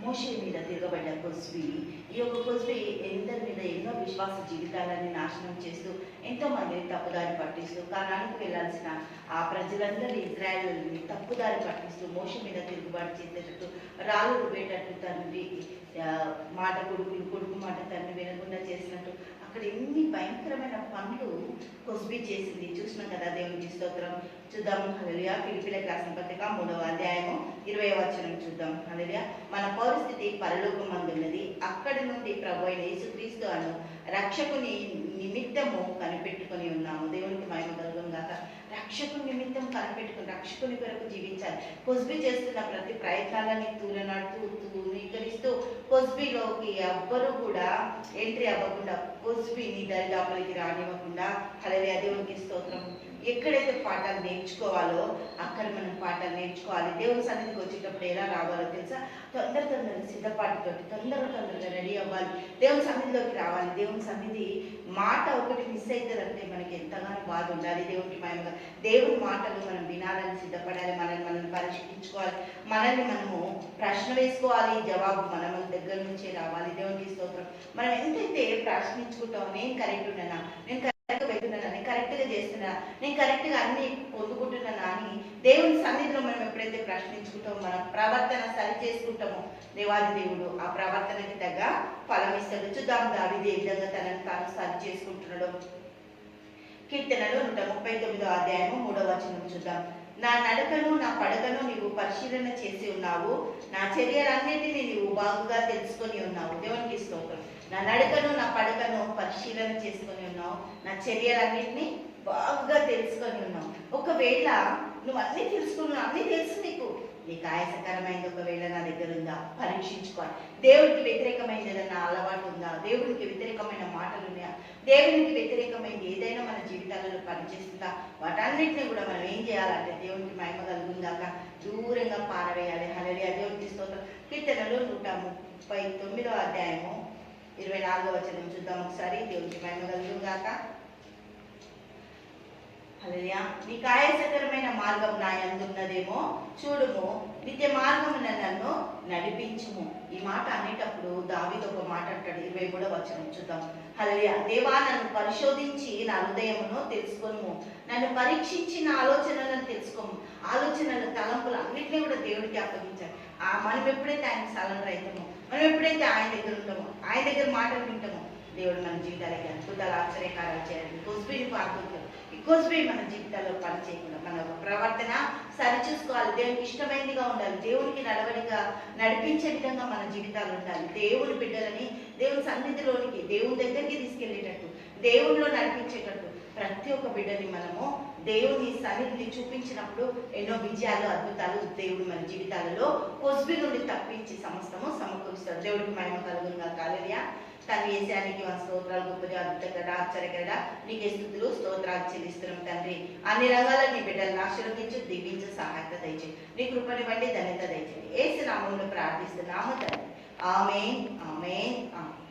మోషే మీద తిరగబడ్డ కొస్బి. ఈ యొక్క కొస్బి ఎందరి మీద ఎన్నో విశ్వాస జీవితాలని నాశనం చేస్తూ ఎంతో మందిని తప్పుదారి పట్టిస్తూ కానానికి వెళ్ళాల్సిన ఆ ప్రజలందరూ ఇజ్రాయేలుని తప్పుదారి పట్టిస్తూ మోషే మీద తిరుగుబాటు చేసేటట్టు రాళ్ళు రుబ్బేటట్టు తండ్రి మాట కొడుకు మాట తండ్రి వినకుండా చేసినట్టు అక్కడ ఎన్ని భయంకరమైన పనులు కొస్బి చేసింది చూసినాం కదా. దేవునికి స్తోత్రం. చూద్దాం. హల్లెలూయా. ఫిలిప్పీయులకు రాసిన పత్రిక 3వ అధ్యాయము 20వ వచనం చూద్దాం. హల్లెలూయా. మన పరిస్థితి పరలోకమందున్నది, అక్కడి నుండి ప్రభువైన యేసుక్రీస్తు అను రక్షకుని నిమిత్తము కనిపెట్టుకొని ఉన్నాము. దేవునికి మహిమ కలుగును గాక. రక్షకుని నిమిత్తం కనిపెట్టుకుని రక్షకుని కొరకు జీవించాలి. కొస్బి చేస్తున్న ప్రతి ప్రయత్నాలని తూలనాడుతూ తూనీకరిస్తూ కొస్బిలోకి ఎవ్వరూ కూడా ఎంట్రీ అవ్వకుండా కొస్బిని దరిదాపులకి రానివ్వకుండా హల్లెలూయా. దేవునికి స్తోత్రం. ఎక్కడైతే పాఠాలు నేర్చుకోవాలో అక్కడ మనం పాఠాలు నేర్చుకోవాలి. దేవుని సన్నిధికి వచ్చేటప్పుడు ఎలా రావాలో తెలుసా? తొందరగా సిద్ధపాటుతోటి తొందరగా రెడీ అవ్వాలి. దేవుని సన్నిధిలోకి రావాలి. దేవుని సన్నిధి మాట ఒకటి మిస్ అవుతుందంటే మనకి ఎంతగానో బాధ ఉండాలి. దేవునికి మహిమగా దేవుని మాటలు మనం వినాలని సిద్ధపడాలి. మనం పరిశీలించుకోవాలి. మనల్ని మనము ప్రశ్న వేసుకోవాలి. జవాబు మన దగ్గర నుంచే రావాలి. దేవునికి స్తోత్రం. మనం ఎంతైతే ప్రశ్నించుకుంటాం, నేను కరెక్ట్ ఉన్నానా, నేను కరెక్ట్గా వెళ్తున్నానా, నేను కరెక్ట్గా చేస్తున్నా, నేను కరెక్ట్గా అన్ని పొందుకుంటున్నానా అని దేవుని సన్నిధిలో మనం ఎప్పుడైతే ప్రశ్నించుకుంటామో, మన ప్రవర్తన సరి చేసుకుంటామో దేవాది దేవుడు ఆ ప్రవర్తనకి తగ్గ ఫలం ఇస్తాడు. చూద్దాం దావీదు ఏ విధంగా తనను తాను సరి చేసుకుంటున్నాడు. కీర్తనలు 139వ అధ్యాయము 3వ వచనం చూద్దాం. నా నడకను నా పడకను నీవు పరిశీలన చేసి ఉన్నావు, నా చర్యలన్నిటినీ నీవు బాగుగా తెలుసుకొని ఉన్నావు. దేవునికి స్తోత్రం. నా నడకను నా పడకను పరిశీలన చేసుకొని ఉన్నావు, నా చర్యలన్నిటినీ బాగుగా తెలుసుకొని ఉన్నావు. ఒకవేళ నువ్వు అన్నీ తెలుసుకున్నావు, అన్నీ తెలుసు, నీకు ఆయాసకరమైనది ఒకవేళ నా దగ్గర ఉందా పరీక్షించుకోవాలి. దేవుడికి వ్యతిరేకమైనది ఏదైనా అలవాటు ఉందా, దేవుడికి వ్యతిరేకమైన మాటలు ఉన్నాయా, దేవునికి వ్యతిరేకమైనది ఏదైనా మన జీవితాలలో పనిచేస్తుందా, వాటన్నిటిని కూడా మనం ఏం చేయాలంటే దేవునికి మహిమ కలుగుందాక దూరంగా పారవేయాలి. హల్లెలూయా. దేవునికి స్తోత్రం. కీర్తనలు 139వ అధ్యాయము 24వ వచనం చూద్దాం ఒకసారి. దేవునికి మహిమ కలుగుందాక. హల్లెలూయా. నీకు ఆయాసకరమైన మార్గం నా యందున్నదేమో చూడుము, నిత్య మార్గమున నన్ను నడిపించుము. ఈ మాట అనేటప్పుడు దావీదు ఒక మాట అంటాడు. 23వ వచనం చూద్దాం. హల్లెలూయా. దేవా, నన్ను పరిశోధించి నా హృదయమును తెలుసుకొనుము, నన్ను పరీక్షించి నా ఆలోచనలను తెలుసుకోము. ఆలోచనలు తలంపులు అన్నింటినీ కూడా దేవుడికి అప్పగించాలి. మనం ఎప్పుడైతే ఆయన సరెండర్ అవుతామో, మనం ఎప్పుడైతే ఆయన దగ్గర ఉంటామో, ఆయన దగ్గర మాటలు వింటామో, దేవుడు మన జీవితాలకి అద్భుతాలు ఆశ్చర్యకారాలు చేయాలి. కొస్బిని పాల్గొంటారు. ఈ కొస్బి మన జీవితాల్లో పని చేయకుండా మన ప్రవర్తన సరిచూసుకోవాలి. దేవునికి ఇష్టమైనదిగా ఉండాలి. దేవునికి నడిపించే విధంగా మన జీవితాలు ఉండాలి. దేవుని బిడ్డలని దేవుని సన్నిధిలోనికి దేవుని దగ్గరికి తీసుకెళ్లేటట్టు, దేవునిలో నడిపించేటట్టు ప్రతి ఒక్క బిడ్డని మనము దేవుని సన్నిధిని చూపించినప్పుడు ఎన్నో విజయాలు అద్భుతాలు దేవుడు మన జీవితాలలో కొస్బి నుండి తప్పించి సమస్తము సమకూరుస్తాడు. దేవుడికి మహిమ కలుగునుగా. హల్లెలూయా. తండ్రి యేసానికి మన స్తోత్రాలు, గొప్పది అద్భుతకర ఆశ్చర్యకర నీకే స్తుతులు స్తోత్రాలు చెల్లిస్తున్నాం తండ్రి. అన్ని రంగాల నీ బిడ్డలను ఆశీర్వదించు, దీవించు, సహాయత దయచేయి, నీ కృపని బట్టి ధన్యత దయచేయి. యేసు నామములో ప్రార్థిస్తున్నాము తండ్రి. ఆమేన్, ఆమేన్, ఆమేన్.